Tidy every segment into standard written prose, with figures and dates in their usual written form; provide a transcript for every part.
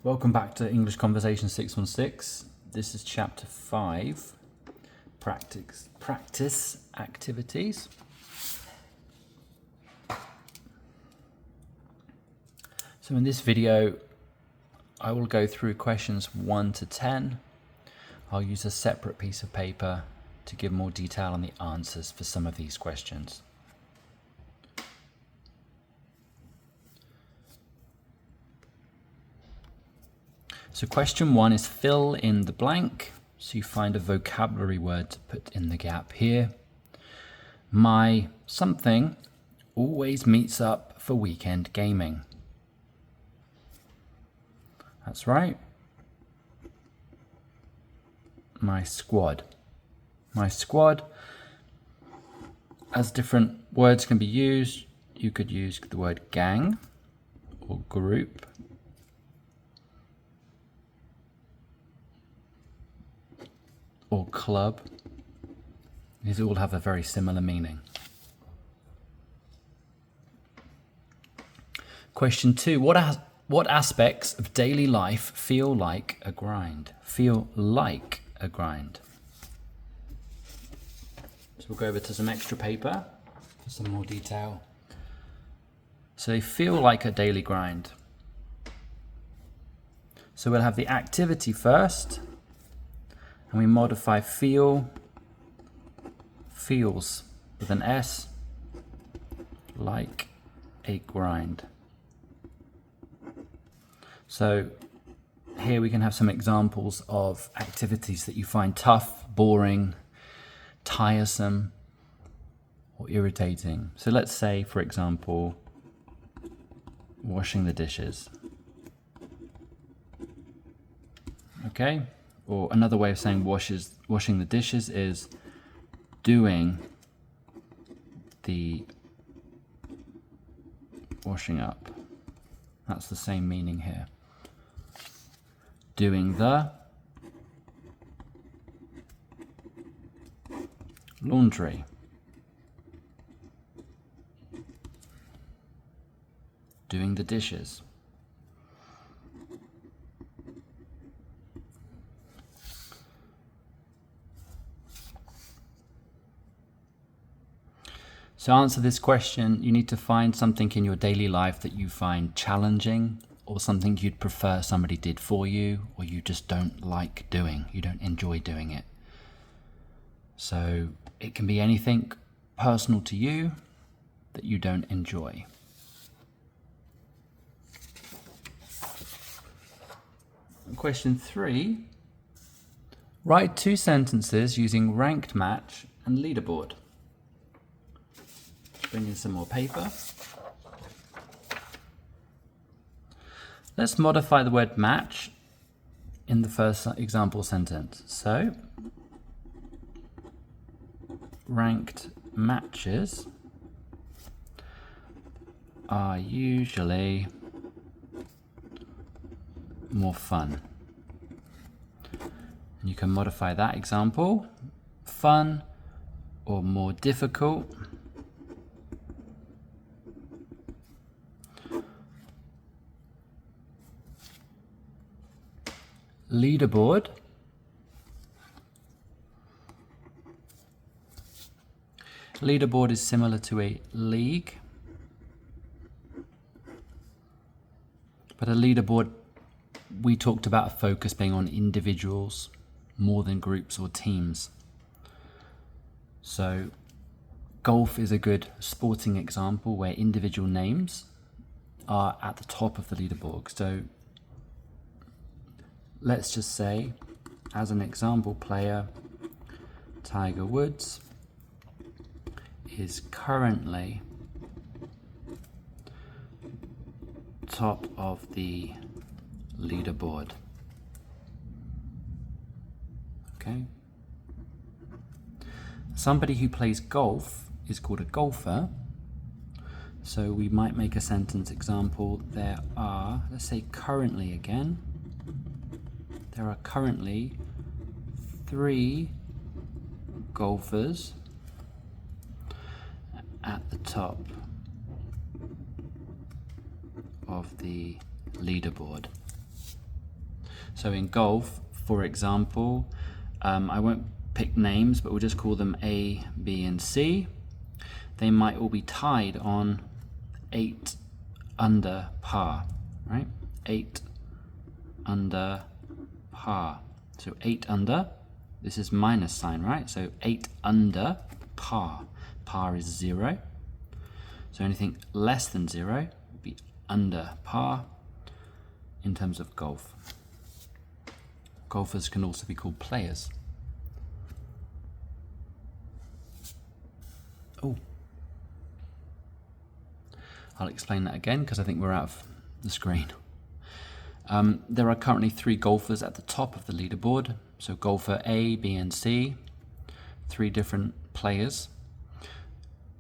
Welcome back to English Conversation 616. This is Chapter 5, Practice Activities. So in this video, I will go through questions 1 to 10. I'll use a separate piece of paper to give more detail on the answers for some of these questions. So question 1 is fill in the blank. So you find a vocabulary word to put in the gap here. My something always meets up for weekend gaming. That's right. My squad. My squad, as different words can be used, you could use the word gang or group. Or club. These all have a very similar meaning. Question 2. What aspects of daily life feel like a grind? Feel like a grind. So we'll go over to some extra paper for some more detail. So they feel like a daily grind. So we'll have the activity first. And we modify feels with an S, like a grind. So here we can have some examples of activities that you find tough, boring, tiresome, or irritating. So let's say, for example, washing the dishes. Okay? Or another way of saying washing the dishes is doing the washing up. That's the same meaning here. Doing the laundry. Doing the dishes. So to answer this question, you need to find something in your daily life that you find challenging, or something you'd prefer somebody did for you, or you just don't like doing. You don't enjoy doing it. So it can be anything personal to you that you don't enjoy. Question 3. Write 2 sentences using ranked match and leaderboard. Bring in some more paper. Let's modify the word match in the first example sentence. So, ranked matches are usually more fun. And you can modify that example, fun or more difficult. Leaderboard. Leaderboard is similar to a league, but a leaderboard, we talked about a focus being on individuals more than groups or teams. So golf is a good sporting example where individual names are at the top of the leaderboard. So let's just say, as an example player, Tiger Woods is currently top of the leaderboard. Okay. Somebody who plays golf is called a golfer. So we might make a sentence example. There are, let's say currently again, there are currently 3 golfers at the top of the leaderboard. So in golf, for example, I won't pick names, but we'll just call them A, B, and C. They might all be tied on 8 under par, right? 8 under par. So 8 under, this is minus sign, right? So 8 under par. Par is 0. So anything less than 0 would be under par in terms of golf. Golfers can also be called players. Oh. I'll explain that again because I think we're out of the screen. There are currently 3 golfers at the top of the leaderboard. So golfer A, B, and C, 3 different players.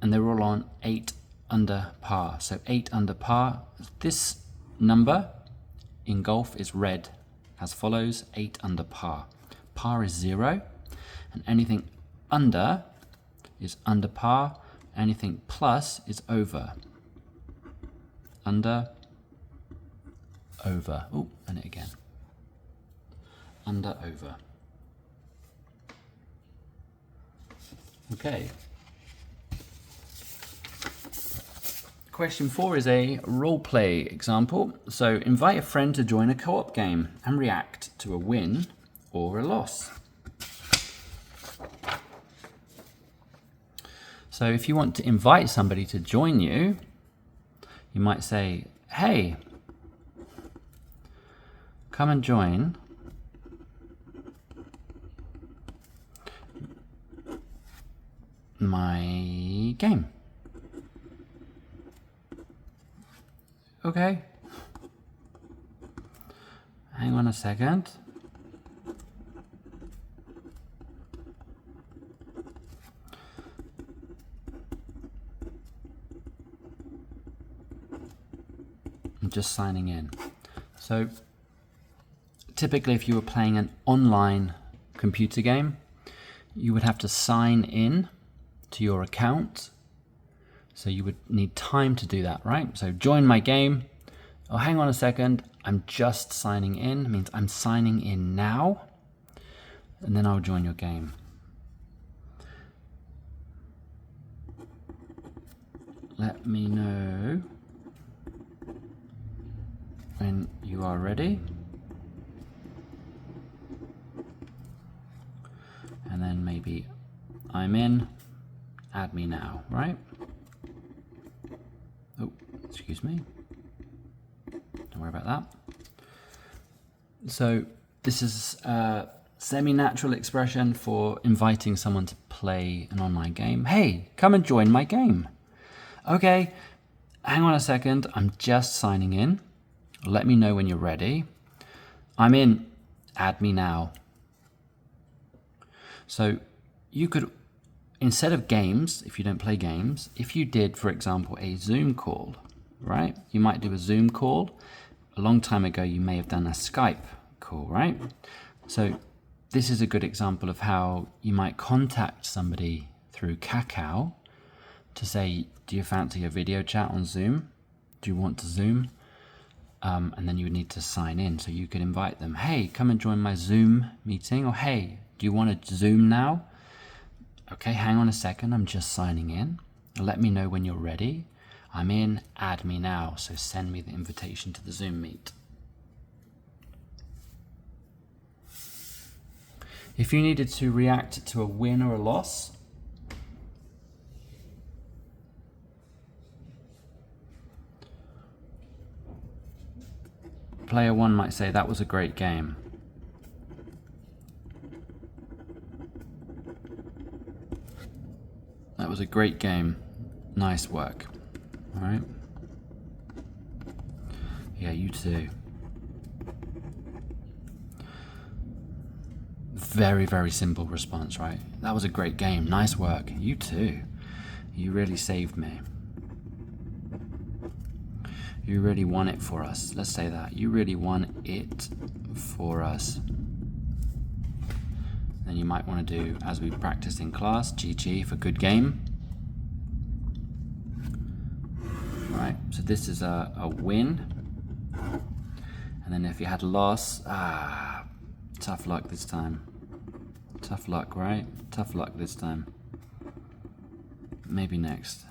And they're all on 8 under par. So 8 under par. This number in golf is read as follows: 8 under par. Par is 0, and anything under is under par. Anything plus is over. Under, over. Oh, and it again. Under, over. Okay. Question 4 is a role play example. So invite a friend to join a co-op game and react to a win or a loss. So if you want to invite somebody to join you, you might say, hey, come and join my game. Okay. Hang on a second. I'm just signing in. So typically if you were playing an online computer game, you would have to sign in to your account. So you would need time to do that, right? So join my game. Oh, hang on a second. I'm just signing in. It means I'm signing in now. And then I'll join your game. Let me know when you are ready. And then maybe I'm in. Add me now, right? Oh, excuse me. Don't worry about that. So this is a semi-natural expression for inviting someone to play an online game. Hey, come and join my game. Okay, hang on a second. I'm just signing in. Let me know when you're ready. I'm in. Add me now. So you could, instead of games, if you don't play games, if you did, for example, a Zoom call, right? You might do a Zoom call. A long time ago, you may have done a Skype call, right? So this is a good example of how you might contact somebody through Kakao to say, do you fancy a video chat on Zoom? Do you want to Zoom? And then you would need to sign in. So you could invite them, hey, come and join my Zoom meeting. Or hey, do you want to Zoom now? Okay, hang on a second, I'm just signing in. Let me know when you're ready. I'm in, add me now. So send me the invitation to the Zoom meet. If you needed to react to a win or a loss, player 1 might say, that was a great game. That was a great game. Nice work. All right. Yeah, you too. Very, very simple response, right? That was a great game. Nice work. You too. You really saved me. You really won it for us. Let's say that. You really won it for us. Then you might want to do, as we practiced in class, GG for good game. Right, so this is a win. And And then if you had a loss, tough luck this time. Tough luck, right? Tough luck this time. Maybe next.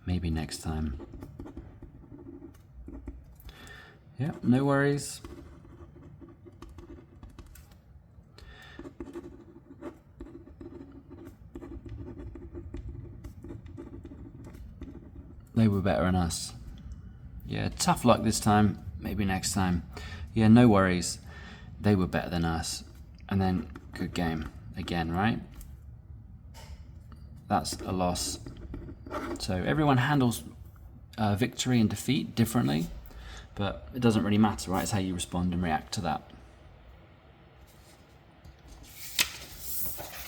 Maybe next time. Yeah, no worries. They were better than us. Yeah, tough luck this time. Maybe next time. Yeah, no worries. They were better than us. And then, good game. Again, right? That's a loss. So everyone handles victory and defeat differently, but it doesn't really matter, right? It's how you respond and react to that.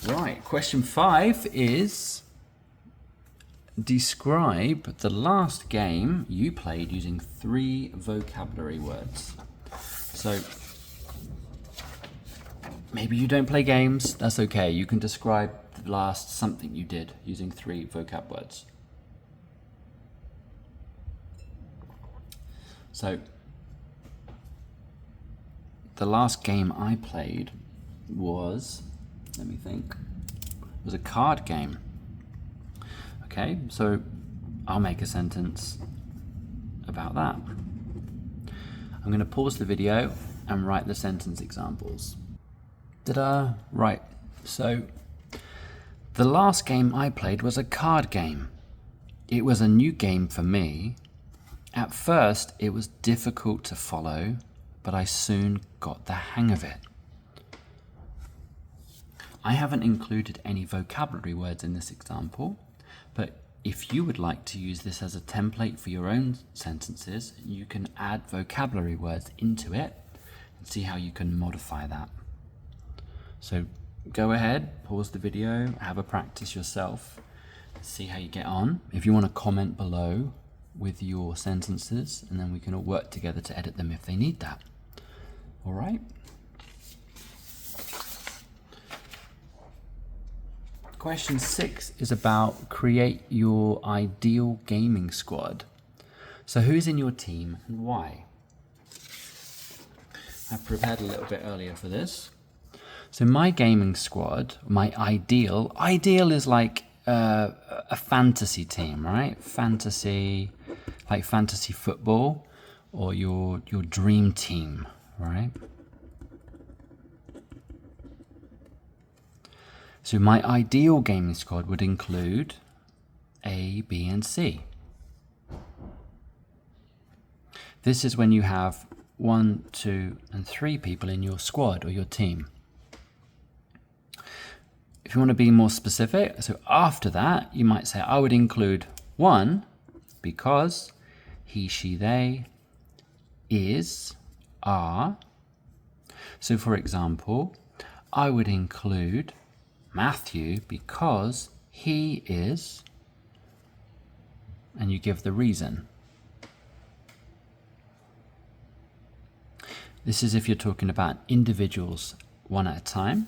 Right, question 5 is, describe the last game you played using 3 vocabulary words. So maybe you don't play games, that's okay. You can describe the last something you did using 3 vocab words. So the last game I played was, let me think, was a card game. Okay, so I'll make a sentence about that. I'm going to pause the video and write the sentence examples. Right, so the last game I played was a card game. It was a new game for me. At first, it was difficult to follow, but I soon got the hang of it. I haven't included any vocabulary words in this example, but if you would like to use this as a template for your own sentences, you can add vocabulary words into it and see how you can modify that. So go ahead, pause the video, have a practice yourself, see how you get on. If you want to comment below with your sentences, and then we can all work together to edit them if they need that. All right? Question 6 is about create your ideal gaming squad. So who's in your team and why? I've prepared a little bit earlier for this. So my gaming squad, my ideal is like a fantasy team, right? Fantasy, like fantasy football, or your dream team, right? So my ideal gaming squad would include A, B, and C. This is when you have 1, 2, and 3 people in your squad or your team. If you want to be more specific, so after that, you might say, I would include 1 because he, she, they is, are. So for example, I would include Matthew because he is, and you give the reason. This is if you're talking about individuals one at a time.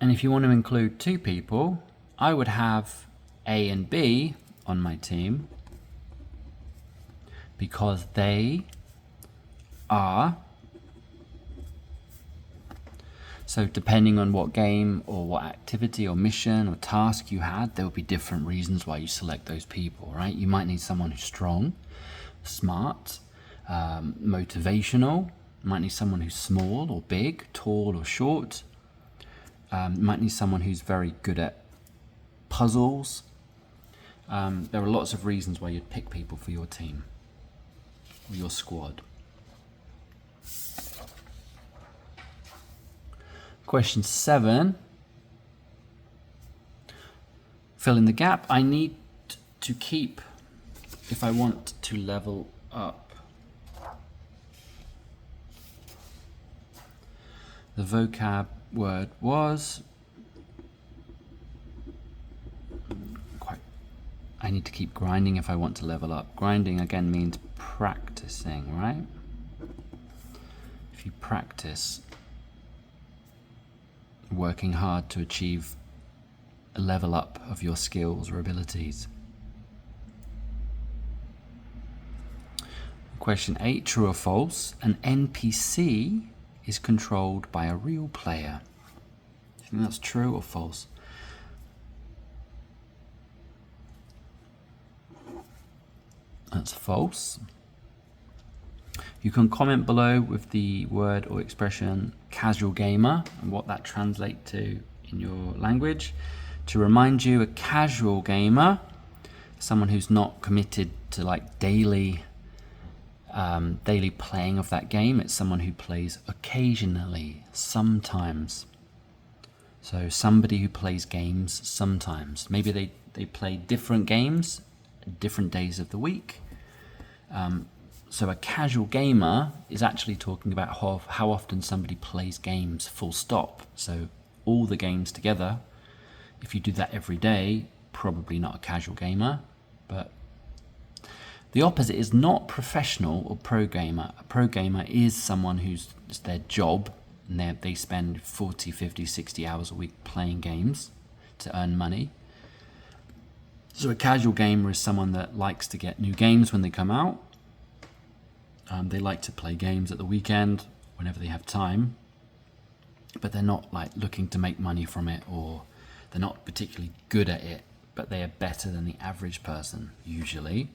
And if you want to include 2 people, I would have A and B on my team because they are. So depending on what game or what activity or mission or task you had, there will be different reasons why you select those people, right? You might need someone who's strong, smart, motivational. You might need someone who's small or big, tall or short. You might need someone who's very good at puzzles. There are lots of reasons why you'd pick people for your team or your squad. Question 7. Fill in the gap. I need to keep if I want to level up. The vocab word was, I need to keep grinding if I want to level up. Grinding again means practicing, right? If you practice working hard to achieve a level up of your skills or abilities. Question 8, true or false? An NPC is controlled by a real player. Do you think that's true or false? That's false. You can comment below with the word or expression casual gamer and what that translates to in your language. To remind you, a casual gamer, someone who's not committed to like daily playing of that game. It's someone who plays occasionally, sometimes. So somebody who plays games sometimes. Maybe they play different games different days of the week. So a casual gamer is actually talking about how often somebody plays games, full stop. So all the games together, if you do that every day, probably not a casual gamer. But the opposite is not professional or pro gamer. A pro gamer is someone who's it's their job, and they spend 40, 50, 60 hours a week playing games to earn money. So a casual gamer is someone that likes to get new games when they come out. They like to play games at the weekend whenever they have time, but they're not like looking to make money from it, or they're not particularly good at it, but they are better than the average person usually.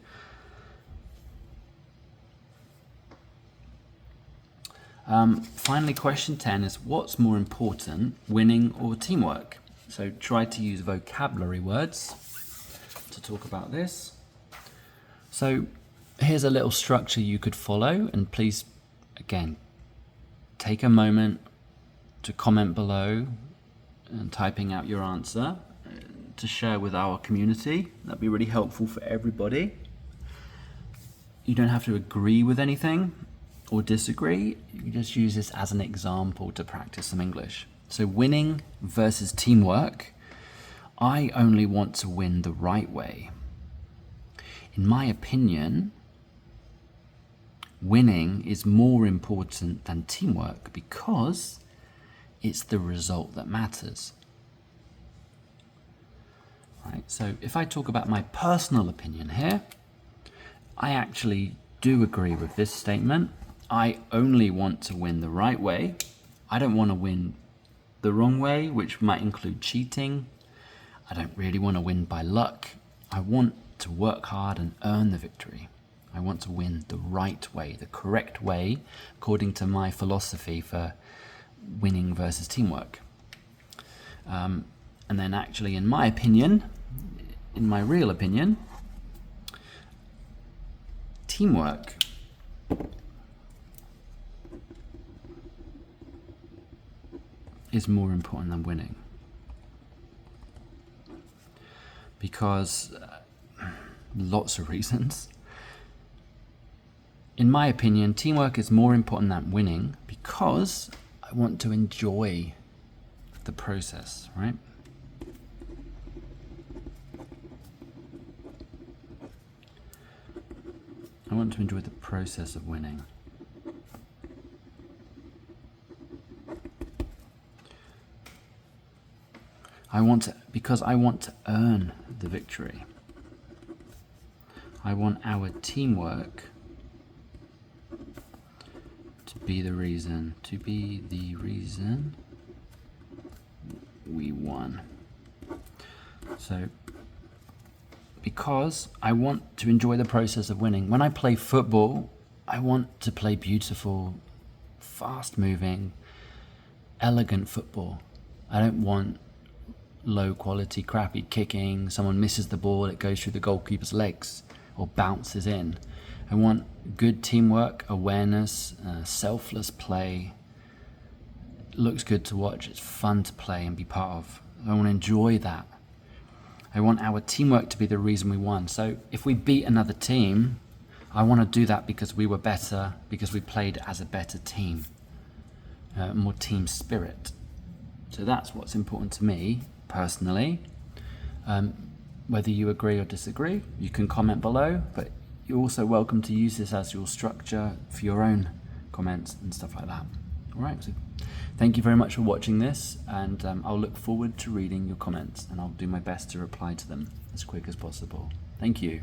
Finally, question 10 is what's more important, winning or teamwork? So try to use vocabulary words to talk about this. So here's a little structure you could follow, and please, again, take a moment to comment below and typing out your answer to share with our community. That'd be really helpful for everybody. You don't have to agree with anything or disagree. You can just use this as an example to practice some English. So winning versus teamwork. I only want to win the right way. In my opinion, winning is more important than teamwork because it's the result that matters. Right, so if I talk about my personal opinion here, I actually do agree with this statement. I only want to win the right way. I don't want to win the wrong way, which might include cheating. I don't really want to win by luck. I want to work hard and earn the victory. I want to win the right way, the correct way, according to my philosophy for winning versus teamwork. And then actually, in my opinion, in my real opinion, teamwork is more important than winning. Because lots of reasons. In my opinion, teamwork is more important than winning because I want to enjoy the process, right? I want to enjoy the process of winning. Because I want to earn the victory. I want our teamwork to be the reason we won. So, because I want to enjoy the process of winning. When I play football, I want to play beautiful, fast-moving, elegant football. I don't want low quality, crappy kicking. Someone misses the ball, it goes through the goalkeeper's legs or bounces in. I want good teamwork, awareness, selfless play. It looks good to watch, it's fun to play and be part of. I want to enjoy that. I want our teamwork to be the reason we won. So if we beat another team, I want to do that because we were better, because we played as a better team, more team spirit. So that's what's important to me personally. Whether you agree or disagree, you can comment below, but you're also welcome to use this as your structure for your own comments and stuff like that. All right, so thank you very much for watching this, and I'll look forward to reading your comments, and I'll do my best to reply to them as quick as possible. Thank you.